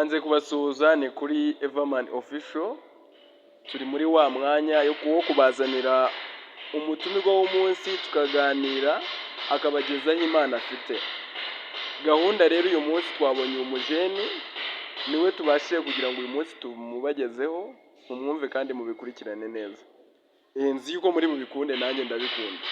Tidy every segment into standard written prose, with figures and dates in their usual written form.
Manze kubasuhuza ni kuri Everman Official, turi muri wa mwanya wo kubazanira umutumirwa w'umunsi tukaganira akabagezaho Imana afite. Gahunda rero uyu munsi twabonye umujeni niwe tubashije kugira ngo uyu munsi tumubagezeho mumwumve kandi mubikurikirane neza. Nzi yuko muri mubikunde nanjye ndabikunda.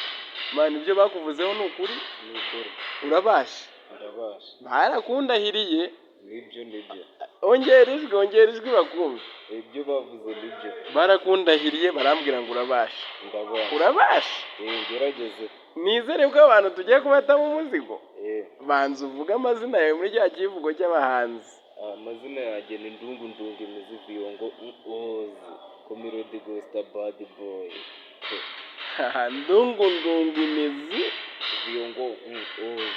Mana ibyo bakuvuzeho ni ukuri? Ni ukuri. Urabasha? Ndabasha. Barakundahiriye. Nibyo. Ongera ijwi bakumva. Ibyo bavuze nibyo. Barakundahiriye barambwira ngo urabasha. Ndabasha. Urabasha? Gerageze. Nizere ko abantu tugiye kubatamo umuzigo. Banza uvuge amazina yawe muri cya kivugo cy'abahanzi. Amazina yanjye ni Ndungu imizi Viyongo Ozi. Komirodi Gosta Bad Boy. Ndungu imizi Viyongo Ozi.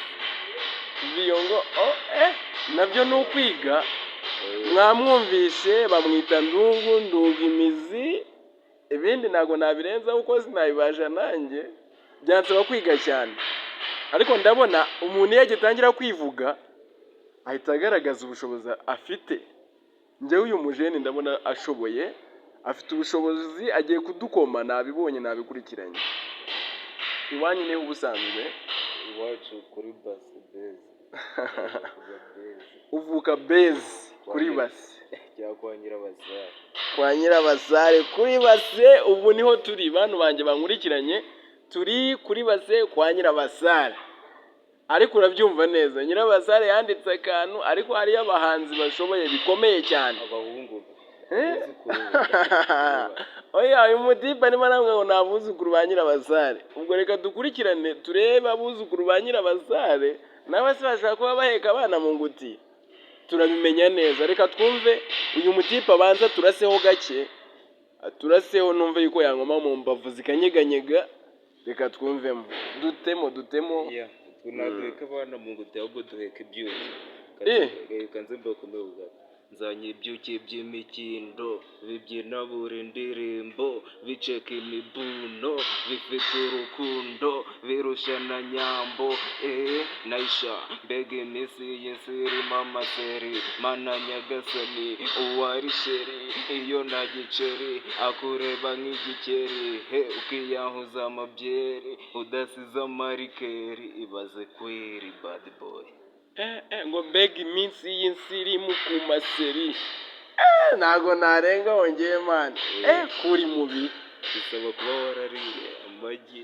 Viyongo nabyo ni ukwiga. Mwamwumvishe bamwita Ndungu imizi. Ibindi ntago nabirenza uko sinabibasha nanjye. Byansaba kwiga cyane. Ariko ndabona umuntu iyo agitangira kwivuga ahita agaragaza ubushobozi afite. Njyewe uyu mujeni ndabona ashoboye, afite ubushobozi, agiye kudukoma, nabibonye nabikurikiranye. Iwanyu niho ubusanzwe? Iwacu kuri basi base. Uvuka base kuri base. Kwa Nyirabasare. Kwa Nyirabasare kuri base, ubu niho turi. Bantu banjye bankurikiranye, turi kuri base kwa Nyirabasare. Ariko urabyumva neza, Nyirabasare yanditse akantu, ariko hari abahanzi bashoboye bikomeye cyane. Abahungu. Oya, uyu mutipe arimo aramwe ngo nabuzukuru ba Nyirabasare. Ubwo reka dukurikirane turebe abuzukuru ba Nyirabasare nawe se bashaka kuba baheka abana mu nguti. Turabimenya neza. Reka twumve uyu mutipe abanza turaseho gake. Turaseho numve yuko yangoma mu mbavu zikanyeganyega. Reka twumvemo. Dutemo. Yeah. Tunaduheka abana mu nguti ahubwo duheka ibyuki. Kanze mbakomeza. Nzanye ibyuki by'imikindo, bibyina buri ndirimbo, biceka imibuno, bifite urukundo, birushana nyambo, naisha, mbega iminsi y'isi irimo amaseri, mana nyagasani, uwari sheri, iyo nta giceri, akureba nk'igikeri, ukiyahuza amabyeri, udasize amarikeri, ibaze kweri bad boy. Ngo mbega iminsi y'isi irimo ku maseri. Ntago narenga wongeye mani. Kuri mubi. Bisaba kuba warariye amagi.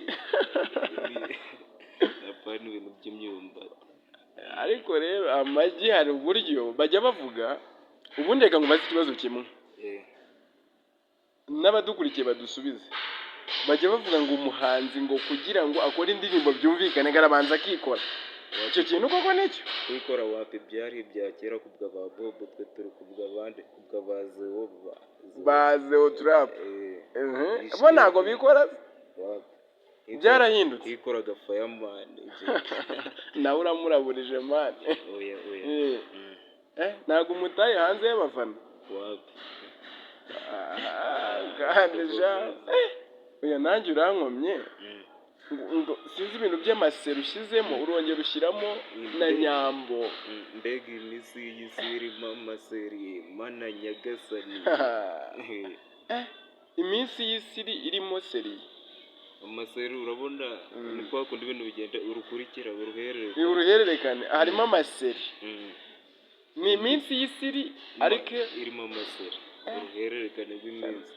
Apana ibintu by'imyumbati. Ariko rero amagi hari uburyo bajya bavuga. Ubundi reka ngo bazi ikibazo kimwe. N'abadukurikiye badusubize. Bajya bavuga ngo umuhanzi ngo kugira ngo akore indirimbo byumvikane garabanza akikora. Icyo kintu koko nicyo kwikora wapi byari ibya kera kubwa ba Bobo, twe turi kubwa bande kubwa bazeho trap. Bo ntago bikora byarahindutse. Kwikoraga fireman nawe uramuraburije man. Oya. Ntago umutaye hanze y'abafana wapi. Gandija. Oya nanjye urankomye. Ngo sinzi ibintu by'amaseru ushyizemo urongera ushyiramo na nyambo. Mbega iminsi y'isi irimo amaseri, mana nyagasani. Iminsi y'isi irimo seri. Amaseri urabona ni kwa kundi ibintu bigenda urukurikira uruhererekane. Harimo amaseri. Ni iminsi y'isi ariko irimo amaseri. Uruhererekane rw'iminsi.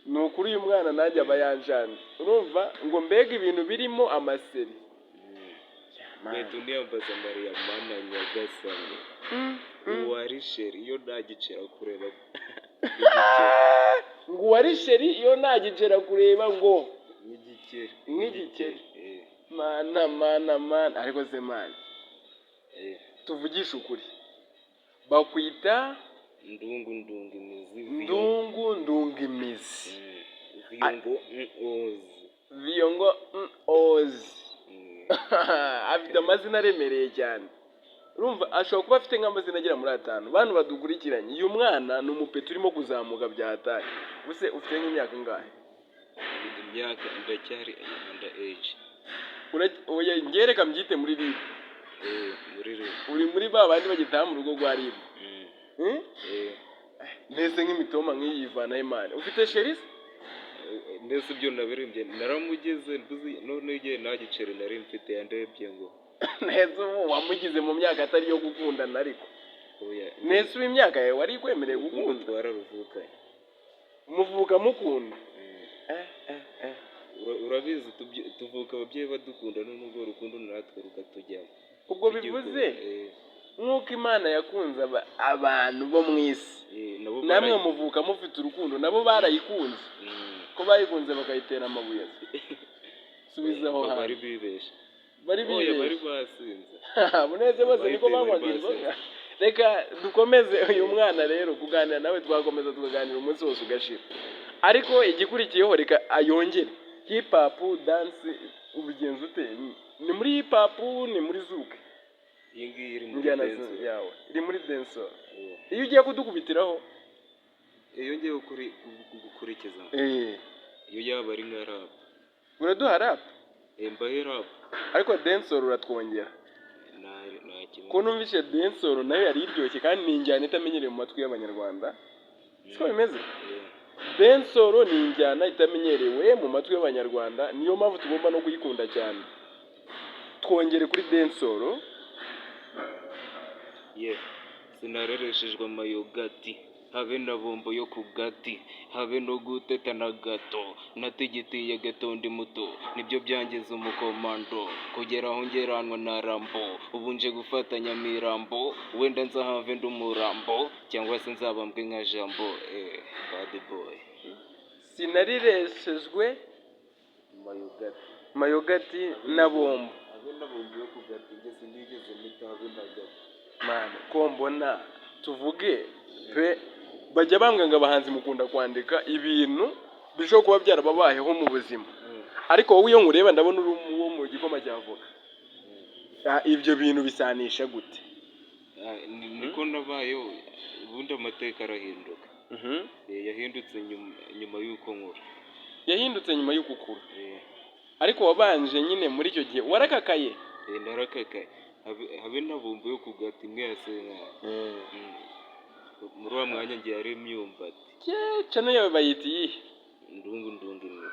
Ni ukuri uyu mwana nanjye aba yanjanye. Urumva ngo mbega ibintu birimo amaseri. Mwetu niyambaza Maria mana nyagasani. Uwari sheri iyo ntagicera kureba. Ngo uwari sheri iyo ntagicera kureba ngo nk'igikeri. Mana. Ariko se man. Tuvugisha ukuri. Bakwita Ndungu imizi. Ndungu imizi. Viyongo Ozi. Afite amazina aremereye cyane. Urumva ashobora kuba afite nk'amazina agera muri 5. Bantu badukurikiranye. Uyu mwana ni umupeti urimo kuzamuka byatari. Buse ufite nk'imyaka ingahe? Imyaka ndacyari under age. Oya ngereka mbyite muri RIB. Muri RIB. Uri muri ba bandi bagitaha mu rugo rwa RIB. Eh, Neze nk'imitoma nk'iyi ivanaho imana ufite sherisi ndetse ibyo nabirimbye naramugeze none igihe nta giceri nari mfite yandebye ngo neza ubu wamugize mu myaka atari iyo gukundana ariko oya neza ubu imyaka yawe wari ikwemereye urukundo gukunda twararuvukanye. muvuka mukunda Urabizi tuvuka ababyeyi badukunda n'ubwo urukundo natwe rukatujyamo. ubwo bivuze nk'uko imana yakunze abantu bo mu isi namwe muvuka mufite urukundo nabo barayikunze ko bayikunze bakayitera amabuye subizaho bari hantu bibesha bari bari bibeshye basinze buneze bose niko banywaga inzoga reka dukomeze uyu mwana rero kuganira nawe twakomeza tukaganira umunsi wose ugashira ariko igikurikiyeho reka ayongere hip hop dance ubigenza ute ni muri hip hop ni muri zuke iyi ngiyi iri muri njyana dance yawe iri muri dance iyo ugiye kudukubitiraho iyo ngiye gukurikiza iyo yaba ari nka rap uraduha rap mbahe rap ariko dance uratwongera nta kimwe ko numvise dance nayo yari iryoshye kandi ni injyana itamenyereye mu matwi y'abanyarwanda siko bimeze densoro ni injyana itamenyerewe mu matwi y'abanyarwanda niyo mpamvu tugomba no kuyikunda cyane twongere kuri densoro sinarereshejwe amayogati habe na bombo yo ku gati habe no guteta na gato natigitiye gato ndi muto nibyo byangiza umukomando kugera aho ngeranwa na rambo ubu nje gufatanya mirambo wenda nzahave ndi umurambo cyangwa se nzabambwe nka jambo bad boy sinarireshejwe mayogati na bombo habe na bombo yo ku gati nge sinigeze mita habe na gato mane ko mbona tuvuge pe bajya bambwa ngo abahanzi mukunda kwandika ibintu bishobora kuba byarababayeho mu buzima ariko wowe iyo nkureba ndabona uri uwo mu gikoma cy'avoka ibyo bintu bisanisha gute niko nabayeho ubundi amateka arahinduka yahindutse nyuma y'uko nkura yahindutse nyuma y'uko ukura ariko wabanje nyine muri icyo gihe warakakaye narakakaye habe na bombo yo ku gati imwe ya senkari muri uwo mwanya ngiye ari imyumbati cano yawe bayita iyihe ndungu imwe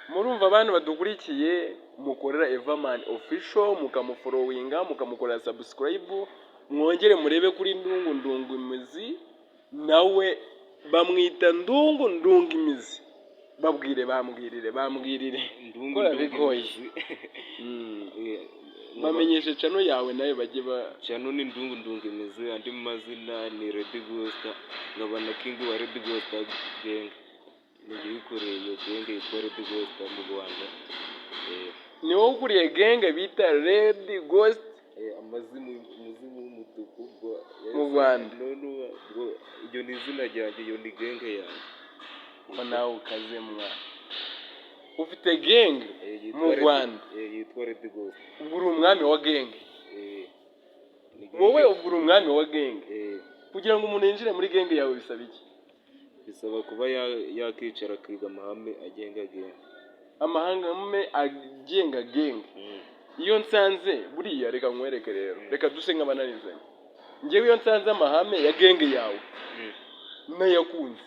murumva abantu badukurikiye mukorera Everman official mukamuforowinga mukamukorera subscribe mwongere murebe kuri ndungu imizi nawe bamwita ndungu imizi bambwirire ndungu imizi bamenyeshe cano yawe nawe bajye cano ni ndungu imizi andi mazina ni Red Ghost nkaba na king wa Red Ghost gang nigikoreye iyo gang yitwa Red Ghost mu Rwanda ni wowe ukuriye gang bita Red Ghost umuzimu w'umutuku mu Rwanda iyo ni izina ryanjye iyo ni gang yanjye ko nawe ukaze mwa ufite gang mu Rwanda yitwa Red Ghost ubwo uri umwami wa gang wowe ubwo uri umwami wa gang kugira ngo umuntu yinjire muri gang yawe bisaba iki bisaba kuba yakicara akiga amahame agenga gang amahame agenga gang iyo nsanze buriya reka nkwereke rero reka duse nk'abananizanye ngewe iyo nsanze amahame ya gang yawe nayakunze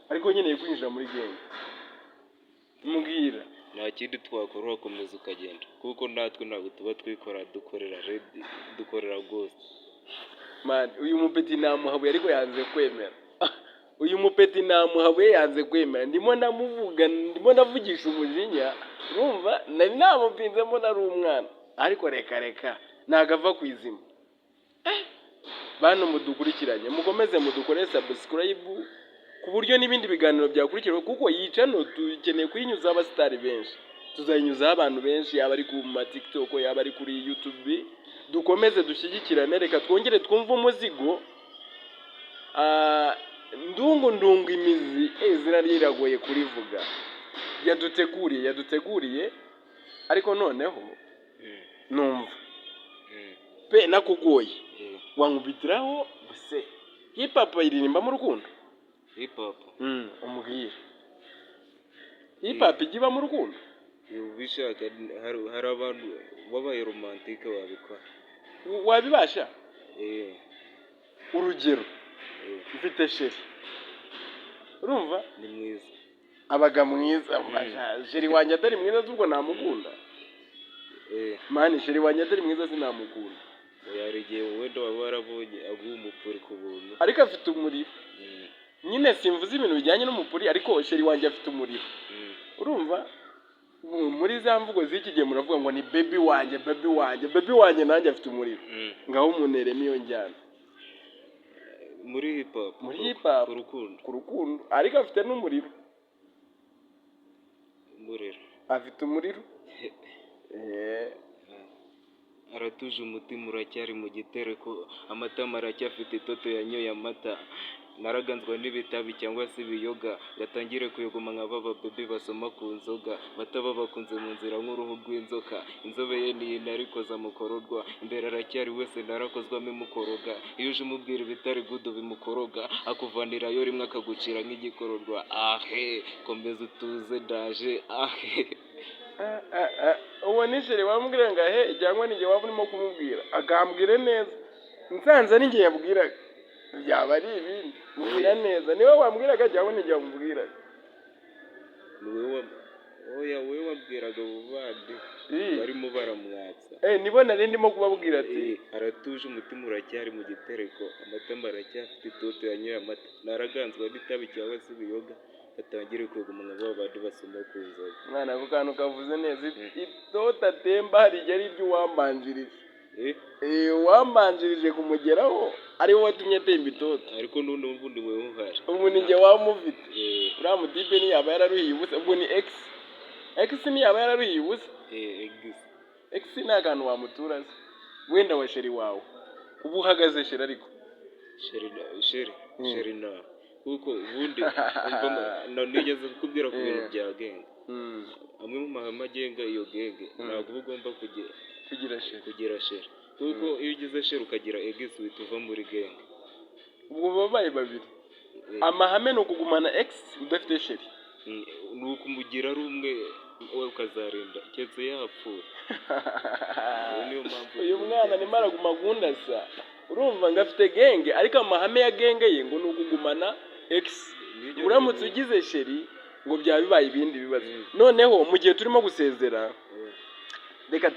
ariko nyine kwinjira muri gang mbwira nta kindi twakora wakomeza ukagenda kuko natwe ntabwo tuba twikora dukorera Ghost man uyu mupeti namuhabuye ariko yanze kwemera uyu mupeti namuhabuye yanze kwemera ndimo ndavugisha umujinya urumva nari namupinzemo nari umwana ariko reka nagava ku izima bantu mudukurikiranye mukomeze mudukore subscribe ku buryo n'ibindi biganiro byakurikirwa kuko iyi channel dukeneye kuyinyuzaho abasitari benshi tuzayinyuzaho abantu benshi yaba ari ku ma TikTok yaba ari kuri YouTube dukomeze dushyigikirane reka twongere twumve umuzigo ndungu imizi izina ryiragoye kurivuga yaduteguriye ariko noneho numva pe nakugoye wankubitiraho buse hip hop iririmba mu rukundo hip hop umbwire hip hop igiba mu rukundo ubishaka hari abantu babaye romantike babikora wabibasha urugero mfite sheri urumva ni mwiza abaga mwiza sheri wanjye atari mwiza ubwo namukunda mani sheri wanjye atari mwiza sinamukunda hari igihe wenda waba warabonye aguha umupuri ku buntu ariko afite umuriro nyine simvuze ibintu bijyanye n'umupuri ariko sheri wanjye afite umuriro urumva muri za mvugo z'iki gihe muravuga ngo ni baby wanjye nanjye afite umuriro ngaho umunteremo iyo njyana muri hip hop ku rukundo ariko afite n'umuriro afite umuriro aratuje umutima uracyari mu gitereko amatama aracyafite itoto yanyoye amata naraganzwa n'ibitabi cyangwa se ibiyoga gatangire kuyogoma nka baba bebe basoma ku nzoga bataba bakunze mu nzira nk'uruhu rw'inzoka inzobe ye niyi narikoza mukororwa imbere aracyari wese narakozwamo imukoroga iyo uje umubwira ibitari gudo bimukoroga akuvanirayo rimwe akagucira nk'igikororwa ahe komeza utuze ndaje ahe uwo ni sheri wambwira ngo ahe cyangwa n'igihe waba urimo kumubwira agambwire neza nsanze n'igihe yabwiraga byaba ari ibindi mubwira neza niwe wambwiraga cyangwa n'igihe wamubwiraga wowe wabwiraga buvandi barimo baramwatsa nibo nari ndimo kubabwira ati aratuje umutima uracyari mu gitereko amatama aracyafite itoto yanyoye amata naraganzwa n'itabi cyangwa se ibiyoga atangire kweguma nka babandi basoma ku nzoga mwana ako kantu kavuze neza itoto atemba hari igihe ari iry'uwambanjirije wambanjirije kumugeraho ari wowe watumye atemba itoto ariko n'ubundi wewe uhari ubu ni njye wamufite uriya mutipe ntiyaba yararuhiye ubusa ubwo ni x ntiyaba yararuhiye ubusa x ni akantu wamutura se wenda wa sheri wawe uba uhagaze sheri ariko sheri na kuko ubundi nigeze kukubwira ku bintu bya genge amwe mu mahame agenga iyo genge ntabwo uba ugomba kugira sheri kuko iyo ugize sheri ukagira egisi uhita uva muri genge ubwo babaye babiri amahame ni ukugumana x udafite sheri ni ukumugira ari umwe wowe ukazarinda keretse yapfuye uyu mwana arimo araguma gundasa urumva ngo afite genge ariko amahame ya genge ye ngo ni ukugumana x uramutse ugize sheri ngo byaba bibaye ibindi bibazo noneho mu gihe turimo gusezera reka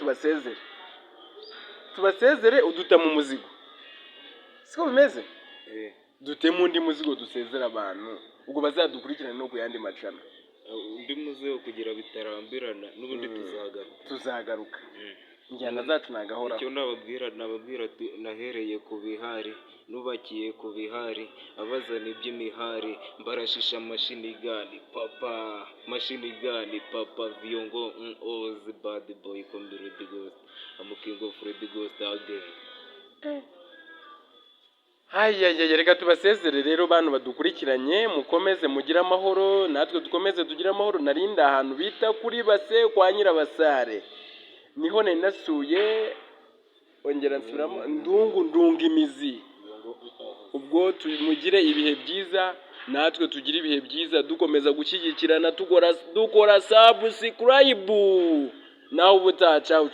tubasezere uduta mu muzigo siko bimeze dutemo undi muzigo dusezera abantu ubwo bazadukurikirana no ku yandi macana undi muzigo kugira bitarambirana n'ubundi tuzagaruka injyana zacu nagahoraho icyo nababwira ati nahereye ku bihari nubakiye ku bihari abazana iby'imihari mbarashisha mashini gani papa viongo ozi bad boy come Red Ghost I'm king of Red Ghost again Hayayaya reka tubasezere rero bantu badukurikiranye mukomeze mugire amahoro natwe dukomeze tugire amahoro narinda ahantu bita kuri base kwa Nyirabasare niho nari nasuye ongera nsubiramo ndunga imizi ubwo mugire ibihe byiza natwe tugire ibihe byiza dukomeza gushyigikirana dukora subscribe naho ubutaha ciao